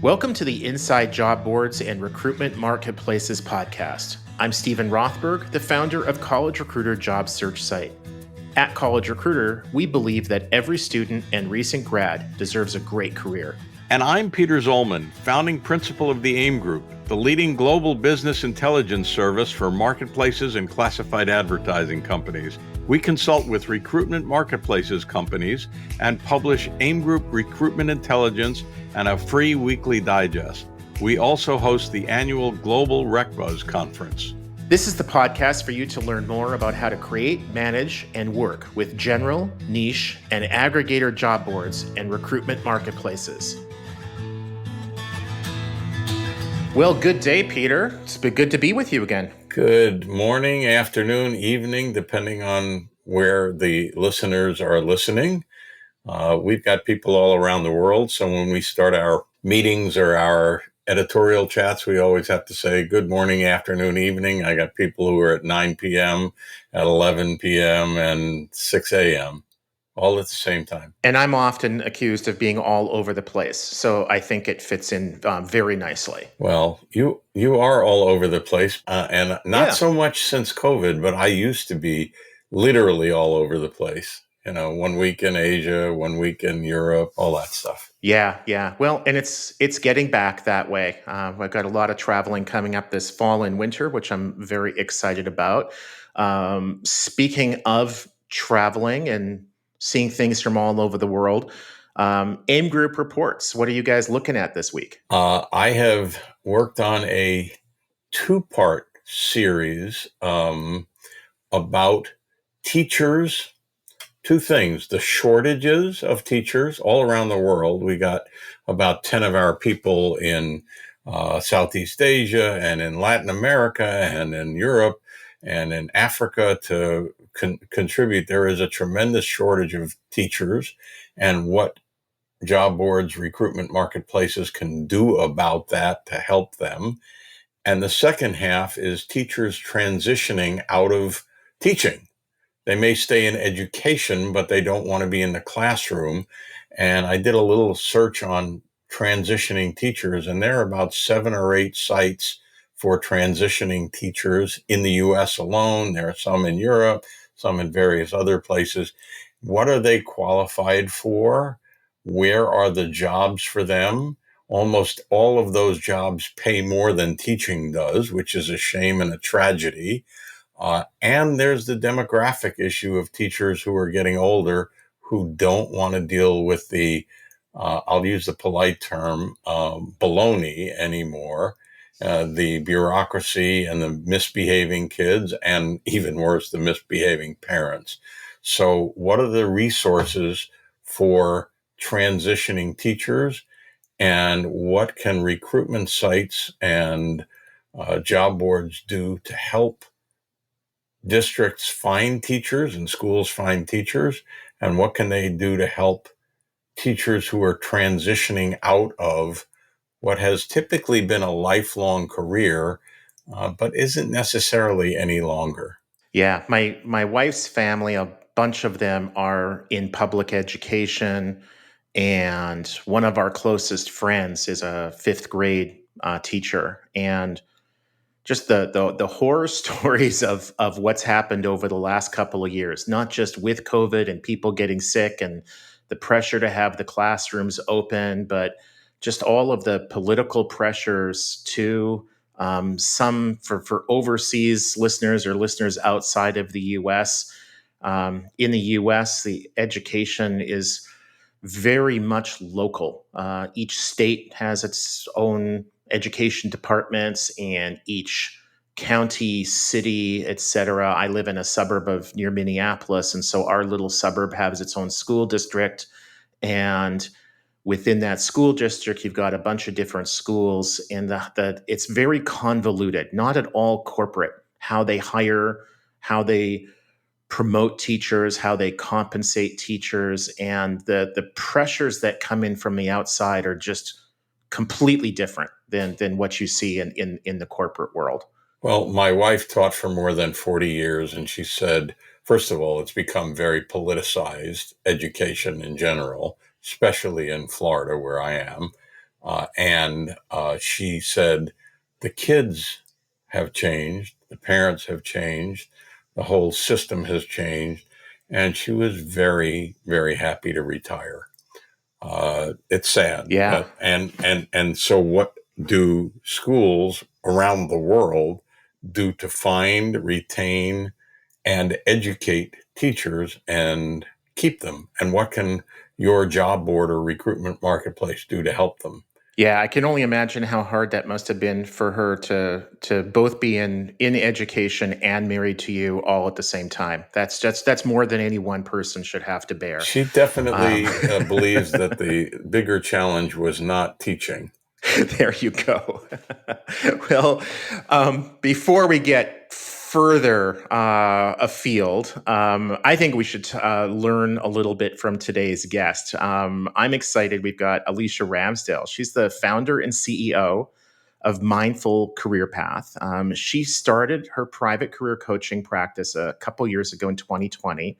Welcome to the Inside Job Boards and Recruitment Marketplaces podcast. I'm Stephen Rothberg, the founder of College Recruiter job search site. At College Recruiter, we believe that every student and recent grad deserves a great career. And I'm Peter Zollman, founding principal of the AIM Group, the leading global business intelligence service for marketplaces and classified advertising companies. We consult with recruitment marketplaces companies and publish AIM Group recruitment intelligence and a free weekly digest. We also host the annual Global RecBuzz conference. This is the podcast for you to learn more about how to create, manage, and work with general, niche, and aggregator job boards and recruitment marketplaces. Well, good day, Peter. It's been good to be with you again. Good morning, afternoon, evening, depending on where the listeners are listening. We've got people all around the world, so when we start our meetings or our editorial chats, we always have to say good morning, afternoon, evening. I got people who are at 9 p.m., at 11 p.m., and 6 a.m., all at the same time. And I'm often accused of being all over the place, so I think it fits in very nicely. Well, you are all over the place, and not so much since COVID, but I used to be literally all over the place. You know, 1 week in Asia, 1 week in Europe, all that stuff. Yeah. Well, and it's getting back that way. I've got a lot of traveling coming up this fall and winter, which I'm very excited about. Speaking of traveling and seeing things from all over the world, AIM Group reports. What are you guys looking at this week? I have worked on a 2-part series about teachers. 2 things: the shortages of teachers all around the world. We got about 10 of our people in Southeast Asia and in Latin America and in Europe and in Africa to contribute. There is a tremendous shortage of teachers, and what job boards, recruitment marketplaces can do about that to help them. And the second half is teachers transitioning out of teaching. They may stay in education, but they don't want to be in the classroom. And I did a little search on transitioning teachers, and there are about 7 or 8 sites for transitioning teachers in the U.S. alone. There are some in Europe, some in various other places. What are they qualified for? Where are the jobs for them? Almost all of those jobs pay more than teaching does, which is a shame and a tragedy. And there's the demographic issue of teachers who are getting older who don't want to deal with the, I'll use the polite term, baloney anymore, the bureaucracy and the misbehaving kids, and even worse, the misbehaving parents. So what are the resources for transitioning teachers, and what can recruitment sites and job boards do to help districts find teachers and schools find teachers, and what can they do to help teachers who are transitioning out of what has typically been a lifelong career, but isn't necessarily any longer? Yeah, my wife's family, a bunch of them are in public education, and one of our closest friends is a 5th grade teacher, and just the horror stories of what's happened over the last couple of years, not just with COVID and people getting sick and the pressure to have the classrooms open, but just all of the political pressures to some for overseas listeners or listeners outside of the U.S. In the U.S., the education is very much local. Each state has its own education departments, and each county, city, etc. I live in a suburb of near Minneapolis, and so our little suburb has its own school district. And within that school district, you've got a bunch of different schools, and it's very convoluted, not at all corporate, how they hire, how they promote teachers, how they compensate teachers, and the pressures that come in from the outside are just completely different than what you see in the corporate world. Well, my wife taught for more than 40 years, and she said, first of all, it's become very politicized, education in general, especially in Florida, where I am. And she said, the kids have changed, the parents have changed, the whole system has changed. And she was very, very happy to retire. It's sad, Yeah. but and so what do schools around the world do to find, retain, and educate teachers and keep them? And what can your job board or recruitment marketplace do to help them? Yeah, I can only imagine how hard that must have been for her to both be in education and married to you all at the same time. That's more than any one person should have to bear. She Um, definitely believes that the bigger challenge was not teaching. There you go. Well, before we get further afield, I think we should learn a little bit from today's guest. I'm excited. We've got Alicia Ramsdell. She's the founder and CEO of Mindful Career Path. She started her private career coaching practice a couple years ago in 2020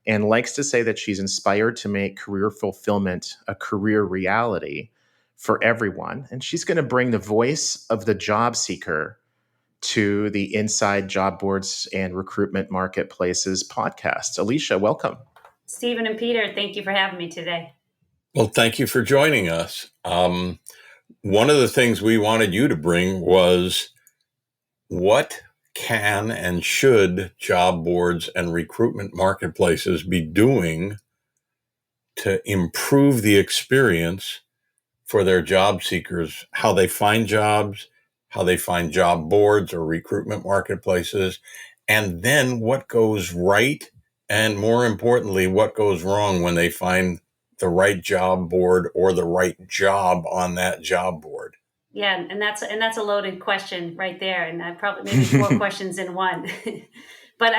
and likes to say that she's inspired to make career fulfillment a career reality for everyone. And she's going to bring the voice of the job seeker to the Inside Job Boards and Recruitment Marketplaces podcast. Alicia, welcome. Stephen and Peter, thank you for having me today. Well, thank you for joining us. One of the things we wanted you to bring was what can and should job boards and recruitment marketplaces be doing to improve the experience for their job seekers, how they find jobs, how they find job boards or recruitment marketplaces, and then what goes right, and more importantly, what goes wrong when they find the right job board or the right job on that job board. Yeah, and that's a loaded question right there, and I probably maybe four questions in one. But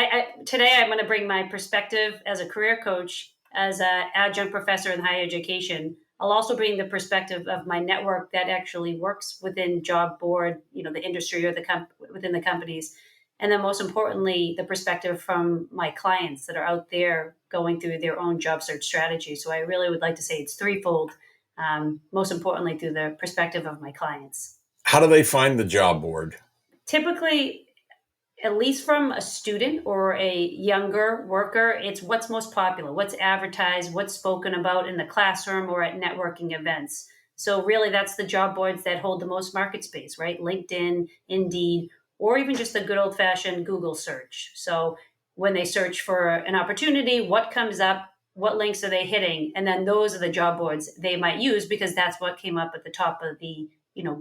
today I'm going to bring my perspective as a career coach, as an adjunct professor in higher education. I'll also bring the perspective of my network that actually works within job board, the industry or within the companies. And then most importantly, the perspective from my clients that are out there going through their own job search strategy. So I really would like to say it's threefold. Most importantly, through the perspective of my clients. How do they find the job board? Typically, at least from a student or a younger worker, it's what's most popular, what's advertised, what's spoken about in the classroom or at networking events. So really, that's the job boards that hold the most market space, right? LinkedIn, Indeed, or even just a good old-fashioned Google search. So when they search for an opportunity, what comes up? What links are they hitting? And then those are the job boards they might use because that's what came up at the top of the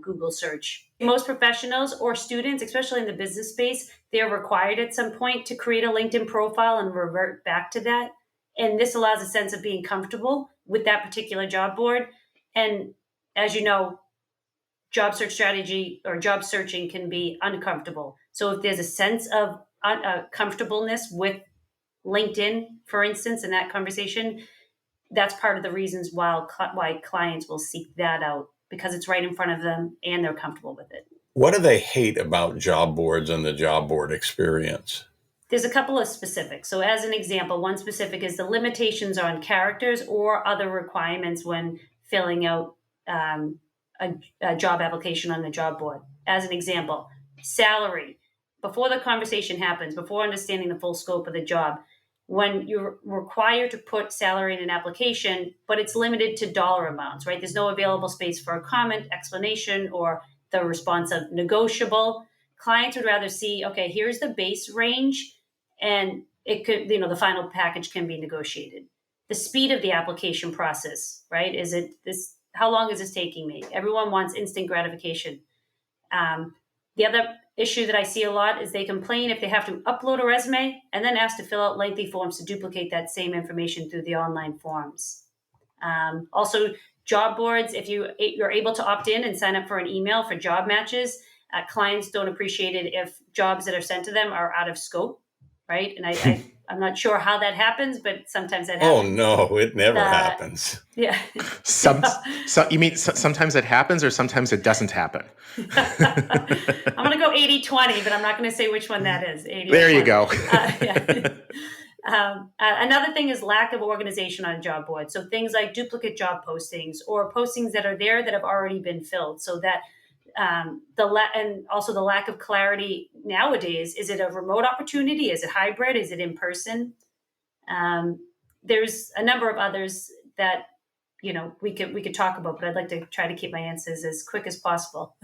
Google search. Most professionals or students, especially in the business space, they're required at some point to create a LinkedIn profile and revert back to that. And this allows a sense of being comfortable with that particular job board. And as you know, job search strategy or job searching can be uncomfortable. So if there's a sense of comfortableness with LinkedIn, for instance, in that conversation, that's part of the reasons why clients will seek that out, because it's right in front of them and they're comfortable with it. What do they hate about job boards and the job board experience? There's a couple of specifics. So as an example, one specific is the limitations on characters or other requirements when filling out a job application on the job board. As an example, salary. Before the conversation happens, before understanding the full scope of the job, when you're required to put salary in an application, but it's limited to dollar amounts, right? There's no available space for a comment, explanation, or the response of negotiable. Clients would rather see, okay, here's the base range, and it could, the final package can be negotiated. The speed of the application process, right? How long is this taking me? Everyone wants instant gratification. The other issue that I see a lot is they complain if they have to upload a resume and then ask to fill out lengthy forms to duplicate that same information through the online forms. Also, job boards, if you're able to opt in and sign up for an email for job matches, clients don't appreciate it if jobs that are sent to them are out of scope, right? And I'm not sure how that happens, but sometimes that happens. Oh, no, it never happens. Yeah. You mean sometimes it happens or sometimes it doesn't happen? I'm going to go 80-20, but I'm not going to say which one that is. 80 there you go. Another thing is lack of organization on a job board. So things like duplicate job postings or postings that are there that have already been filled. So that and also the lack of clarity nowadays. Is it a remote opportunity? Is it hybrid? Is it in person? There's a number of others that we could talk about, but I'd like to try to keep my answers as quick as possible.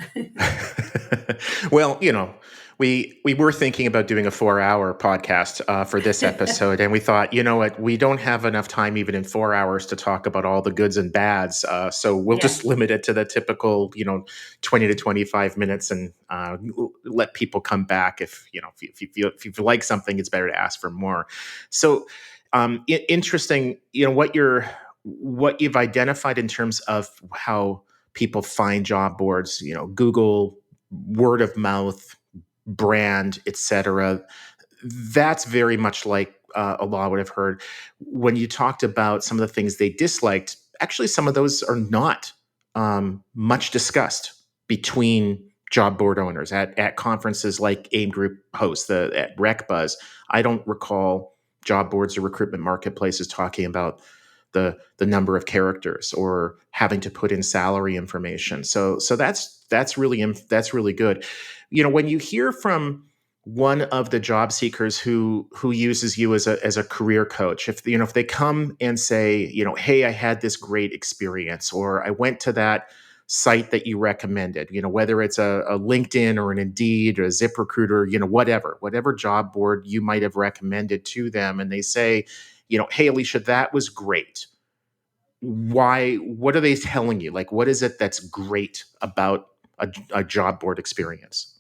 Well, we were thinking about doing a 4-hour podcast for this episode, and we thought, you know what, we don't have enough time even in 4 hours to talk about all the goods and bads. So we'll just limit it to the typical, 20 to 25 minutes, and let people come back if you like something, it's better to ask for more. So interesting, what you've identified in terms of how people find job boards, Google, word of mouth, brand, etc. That's very much like a lot I would have heard. When you talked about some of the things they disliked, actually some of those are not much discussed between job board owners at conferences like AIM Group hosts, at RecBuzz. I don't recall job boards or recruitment marketplaces talking about the number of characters or having to put in salary information. So that's really good. When you hear from one of the job seekers who uses you as a career coach, if they come and say, hey, I had this great experience, or I went to that site that you recommended, whether it's a LinkedIn or an Indeed or a ZipRecruiter, whatever job board you might have recommended to them, and they say, hey, Alicia, that was great. What are they telling you? Like, what is it that's great about a job board experience?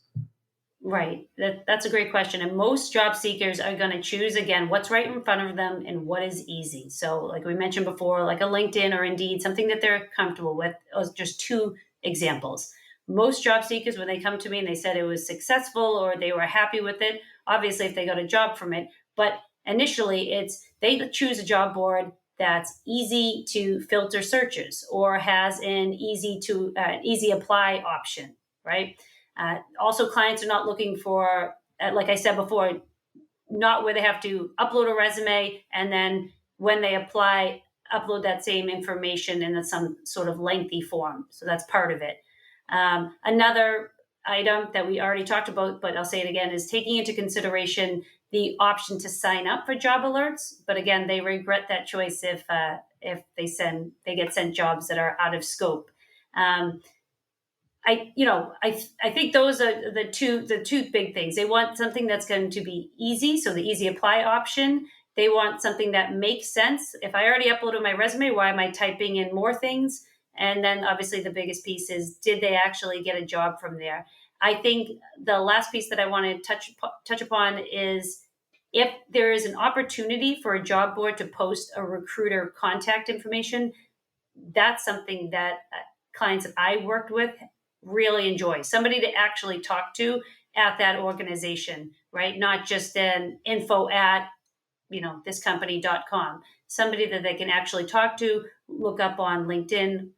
Right. That's a great question. And most job seekers are going to choose, again, what's right in front of them and what is easy. So like we mentioned before, like a LinkedIn or Indeed, something that they're comfortable with. Just two examples. Most job seekers, when they come to me and they said it was successful or they were happy with it, obviously if they got a job from it, but initially they choose a job board that's easy to filter searches or has an easy apply option, right? Also, clients are not looking for, like I said before, not where they have to upload a resume and then when they apply, upload that same information in some sort of lengthy form. So that's part of it. Another item that we already talked about, but I'll say it again, is taking into consideration the option to sign up for job alerts. But again, they regret that choice if they get sent jobs that are out of scope. I think those are the two big things. They want something that's going to be easy, so the easy apply option. They want something that makes sense. If I already uploaded my resume, why am I typing in more things? And then obviously the biggest piece is, did they actually get a job from there? I think the last piece that I want to touch upon is, if there is an opportunity for a job board to post a recruiter contact information, that's something that clients that I worked with really enjoy. Somebody to actually talk to at that organization, right? Not just an info at, thiscompany.com. Somebody that they can actually talk to, look up on LinkedIn,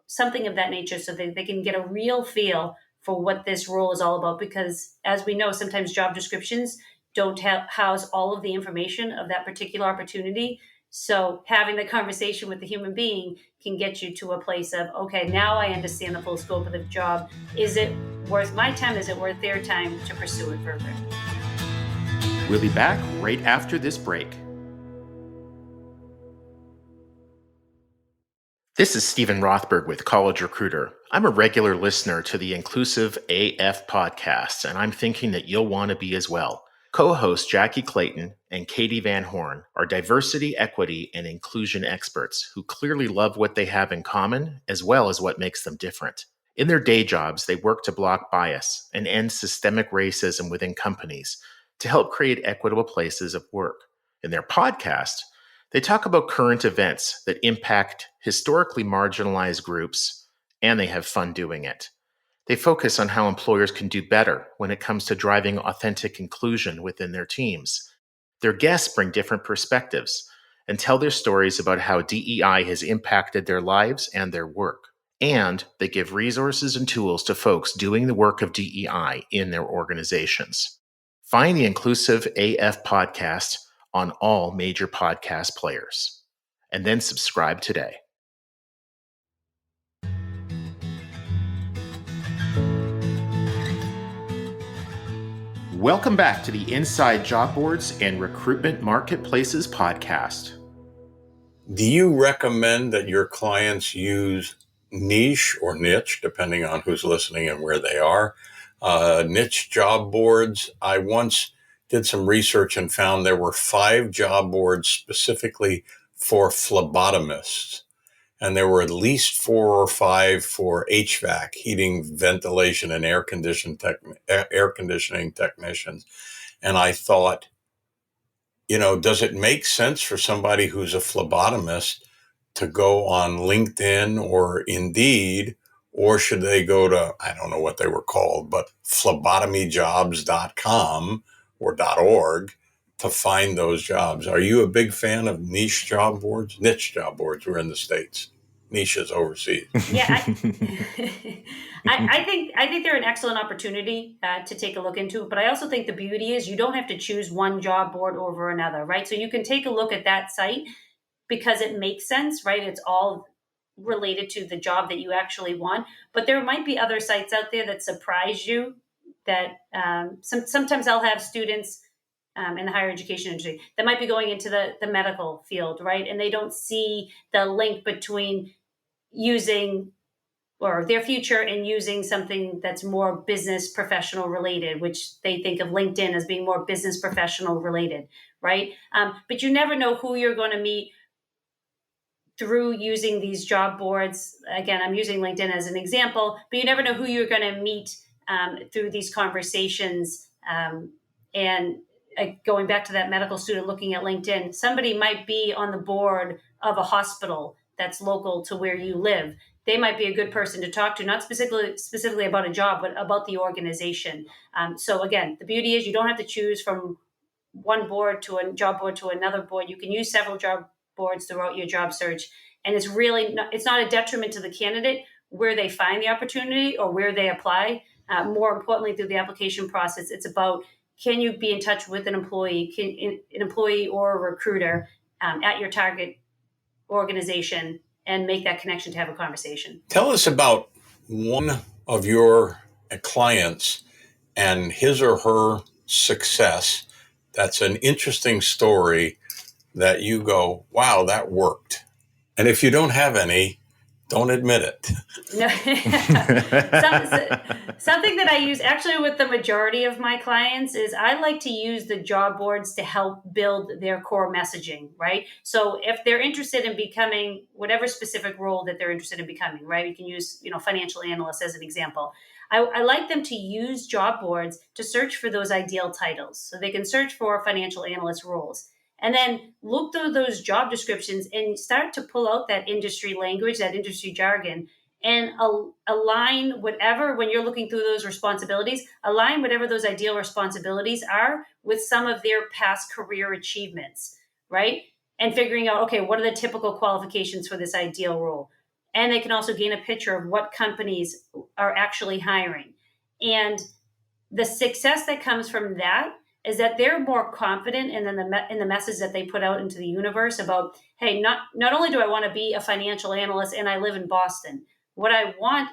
something of that nature, so that they can get a real feel for what this role is all about. Because as we know, sometimes job descriptions don't house all of the information of that particular opportunity. So having the conversation with the human being can get you to a place of, okay, now I understand the full scope of the job. Is it worth my time? Is it worth their time to pursue it further? We'll be back right after this break. This is Stephen Rothberg with College Recruiter. I'm a regular listener to the Inclusive AF podcast, and I'm thinking that you'll want to be as well. Co-hosts Jackie Clayton and Katie Van Horn are diversity, equity, and inclusion experts who clearly love what they have in common, as well as what makes them different. In their day jobs, they work to block bias and end systemic racism within companies to help create equitable places of work. In their podcast, they talk about current events that impact historically marginalized groups, and they have fun doing it. They focus on how employers can do better when it comes to driving authentic inclusion within their teams. Their guests bring different perspectives and tell their stories about how DEI has impacted their lives and their work. And they give resources and tools to folks doing the work of DEI in their organizations. Find the Inclusive AF podcast on all major podcast players. And then subscribe today. Welcome back to the Inside Job Boards and Recruitment Marketplaces podcast. Do you recommend that your clients use niche or niche, depending on who's listening and where they are, niche job boards? I once did some research and found there were 5 job boards specifically for phlebotomists. And there were at least 4 or 5 for HVAC, heating, ventilation, and air conditioning technicians. And I thought, does it make sense for somebody who's a phlebotomist to go on LinkedIn or Indeed, or should they go to, I don't know what they were called, but phlebotomyjobs.com or .org to find those jobs? Are you a big fan of niche job boards? Niche job boards. We're in the States. Niches overseas. Yeah, I think they're an excellent opportunity to take a look into. But I also think the beauty is you don't have to choose one job board over another, right? So you can take a look at that site because it makes sense, right? It's all related to the job that you actually want. But there might be other sites out there that surprise you. That sometimes I'll have students in the higher education industry that might be going into the medical field, right? And they don't see the link between using or their future and using something that's more business professional related, which they think of LinkedIn as being more business professional related, right? But you never know who you're going to meet through using these job boards. Again, I'm using LinkedIn as an example, but you never know who you're going to meet through these conversations. And going back to that medical student looking at LinkedIn, somebody might be on the board of a hospital that's local to where you live. They might be a good person to talk to, not specifically about a job, but about the organization. So again, the beauty is you don't have to choose from one board to a job board to another board. You can use several job boards throughout your job search. And it's really it's not a detriment to the candidate where they find the opportunity or where they apply. More importantly, through the application process, it's about, can you be in touch with an employee or a recruiter at your target organization and make that connection to have a conversation. Tell us about one of your clients and his or her success. That's an interesting story that you go, wow, that worked. And if you don't have any, don't admit it. No. Something that I use actually with the majority of my clients is I like to use the job boards to help build their core messaging, right? So if they're interested in becoming whatever specific role that they're interested in becoming, right? You can use, financial analyst as an example. I like them to use job boards to search for those ideal titles. So they can search for financial analyst roles. And then look through those job descriptions and start to pull out that industry language, that industry jargon, and align whatever, when you're looking through those responsibilities, align whatever those ideal responsibilities are with some of their past career achievements, right? And figuring out, okay, what are the typical qualifications for this ideal role? And they can also gain a picture of what companies are actually hiring. And the success that comes from that is that they're more confident in the message that they put out into the universe about, hey, not only do I want to be a financial analyst and I live in Boston, what I want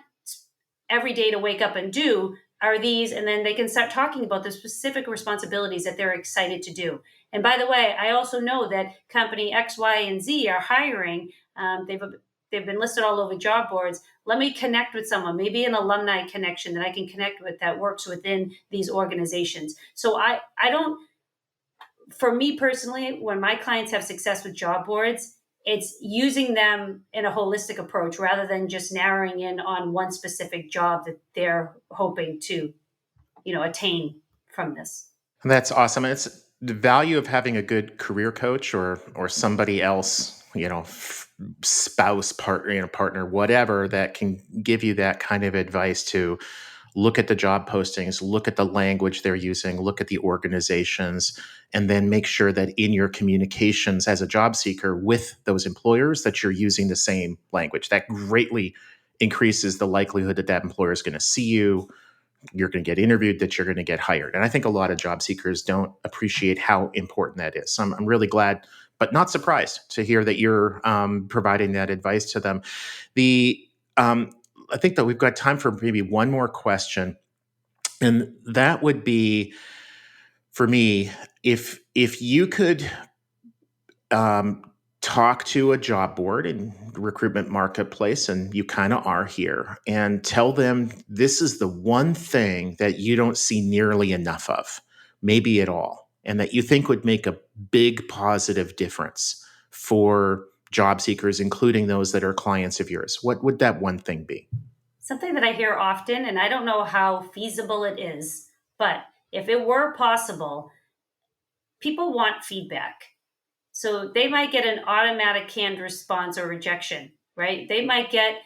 every day to wake up and do are these, and then they can start talking about the specific responsibilities that they're excited to do. And by the way, I also know that company X, Y, and Z are hiring. They've been listed all over job boards. Let me connect with someone, maybe an alumni connection that I can connect with that works within these organizations. So I don't, for me personally, when my clients have success with job boards, it's using them in a holistic approach rather than just narrowing in on one specific job that they're hoping to, attain from this. That's awesome. And it's the value of having a good career coach or somebody else, spouse, partner, whatever, that can give you that kind of advice to look at the job postings, look at the language they're using, look at the organizations, and then make sure that in your communications as a job seeker with those employers that you're using the same language. That greatly increases the likelihood that employer is going to see you, you're going to get interviewed, that you're going to get hired. And I think a lot of job seekers don't appreciate how important that is. So I'm really glad, but not surprised to hear that you're providing that advice to them. I think that we've got time for maybe one more question, and that would be, for me, if you could talk to a job board and recruitment marketplace, and you kind of are here, and tell them this is the one thing that you don't see nearly enough of, maybe at all, and that you think would make a big positive difference for job seekers, including those that are clients of yours, what would that one thing be? Something that I hear often, and I don't know how feasible it is, but if it were possible, people want feedback. So they might get an automatic canned response or rejection, right? They might get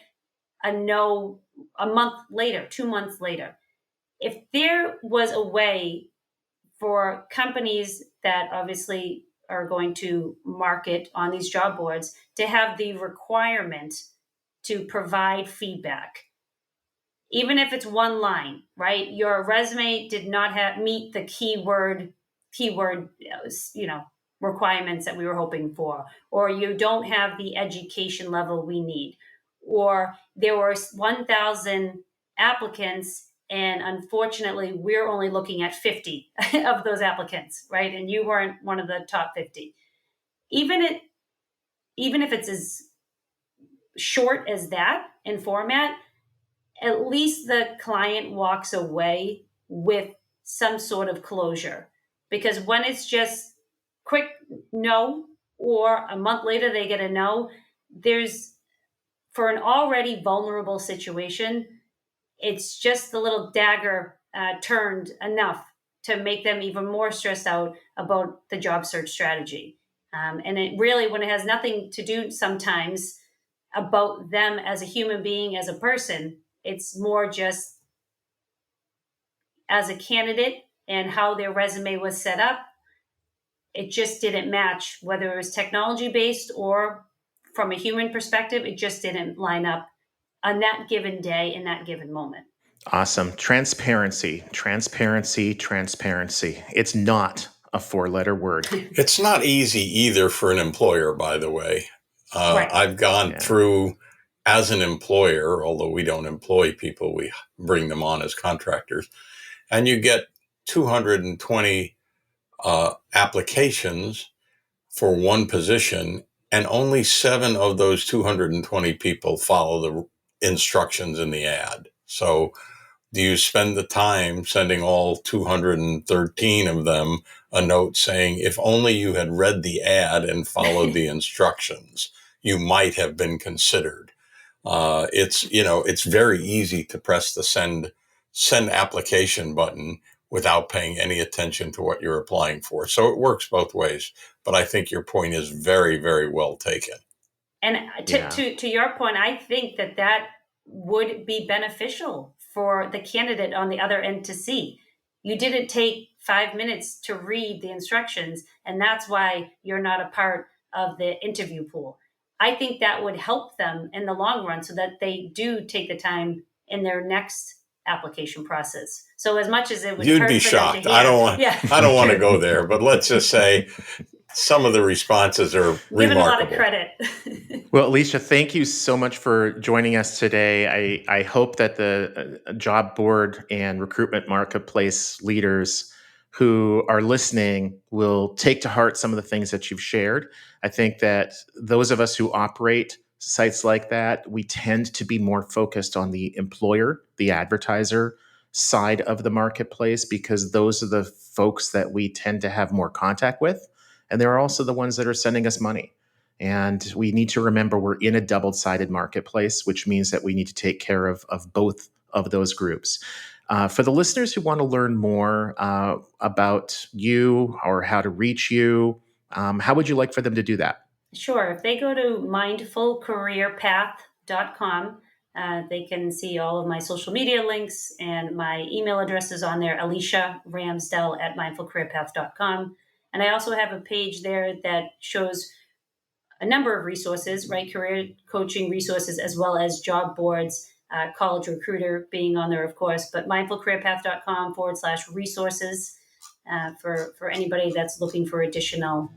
a no a month later, 2 months later. If there was a way for companies that obviously are going to market on these job boards to have the requirement to provide feedback, even if it's one line, right? Your resume did not meet the keyword, requirements that we were hoping for, or you don't have the education level we need, or there were 1,000 applicants and unfortunately we're only looking at 50 of those applicants, right? And you weren't one of the top 50. Even if it's as short as that in format, at least the client walks away with some sort of closure. Because when it's just quick no, or a month later they get a no, there's, for an already vulnerable situation, it's just the little dagger turned enough to make them even more stressed out about the job search strategy. And it really, when it has nothing to do sometimes about them as a human being, as a person, it's more just as a candidate and how their resume was set up. It just didn't match, whether it was technology based or from a human perspective, it just didn't line up on that given day in that given moment. Awesome. Transparency, transparency, transparency. It's not a 4-letter word. It's not easy either for an employer, by the way. Right. I've gone through, as an employer, although we don't employ people, we bring them on as contractors, and you get 220 applications for one position, and only 7 of those 220 people follow the instructions in the ad. So do you spend the time sending all 213 of them a note saying, if only you had read the ad and followed the instructions, you might have been considered? It's very easy to press the send application button without paying any attention to what you're applying for. So it works both ways. But I think your point is very, very well taken. And to your point, I think that would be beneficial for the candidate on the other end to see. You didn't take 5 minutes to read the instructions, and that's why you're not a part of the interview pool. I think that would help them in the long run so that they do take the time in their next application process. So as much as it would You'd hurt be for shocked. them to hear, I don't want to go there, but let's just say some of the responses are given remarkable. a lot of credit. Well, Alicia, thank you so much for joining us today. I hope that the job board and recruitment marketplace leaders who are listening will take to heart some of the things that you've shared. I think that those of us who operate sites like that, we tend to be more focused on the employer, the advertiser side of the marketplace, because those are the folks that we tend to have more contact with. And they're also the ones that are sending us money. And we need to remember we're in a double-sided marketplace, which means that we need to take care of both of those groups. For the listeners who want to learn more about you or how to reach you, how would you like for them to do that? Sure. If they go to mindfulcareerpath.com, they can see all of my social media links, and my email address is on there, Alicia Ramsdell at mindfulcareerpath.com. And I also have a page there that shows a number of resources, right? Career coaching resources, as well as job boards College Recruiter being on there, of course, but mindfulcareerpath.com/resources for anybody that's looking for additional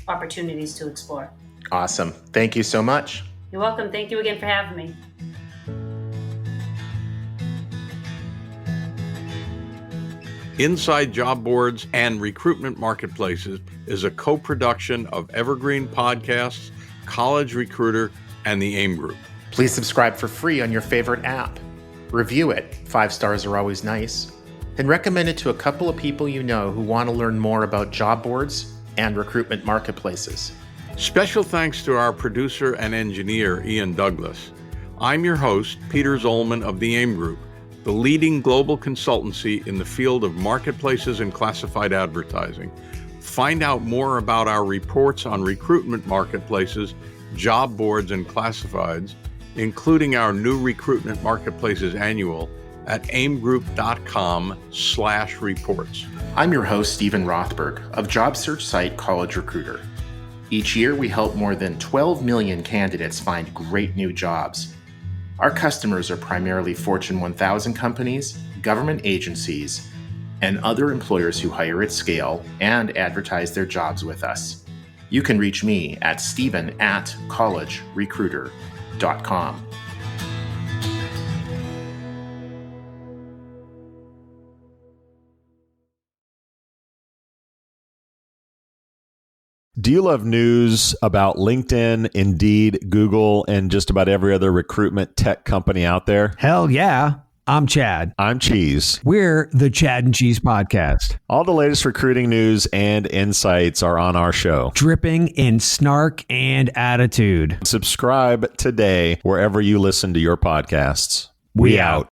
opportunities to explore. Awesome. Thank you so much. You're welcome. Thank you again for having me. Inside Job Boards and Recruitment Marketplaces is a co-production of Evergreen Podcasts, College Recruiter, and the AIM Group. Please subscribe for free on your favorite app. Review it. 5 stars are always nice. And recommend it to a couple of people you know who want to learn more about job boards and recruitment marketplaces. Special thanks to our producer and engineer, Ian Douglas. I'm your host, Peter Zollman of the AIM Group, the leading global consultancy in the field of marketplaces and classified advertising. Find out more about our reports on recruitment marketplaces, job boards, and classifieds, including our new Recruitment Marketplaces Annual, at aimgroup.com/reports. I'm your host, Stephen Rothberg, of job search site College Recruiter. Each year, we help more than 12 million candidates find great new jobs. Our customers are primarily Fortune 1000 companies, government agencies, and other employers who hire at scale and advertise their jobs with us. You can reach me at stephen@collegerecruiter.com. Do you love news about LinkedIn, Indeed, Google, and just about every other recruitment tech company out there? Hell yeah. I'm Chad. I'm Cheese. We're the Chad and Cheese Podcast. All the latest recruiting news and insights are on our show. Dripping in snark and attitude. Subscribe today wherever you listen to your podcasts. We out.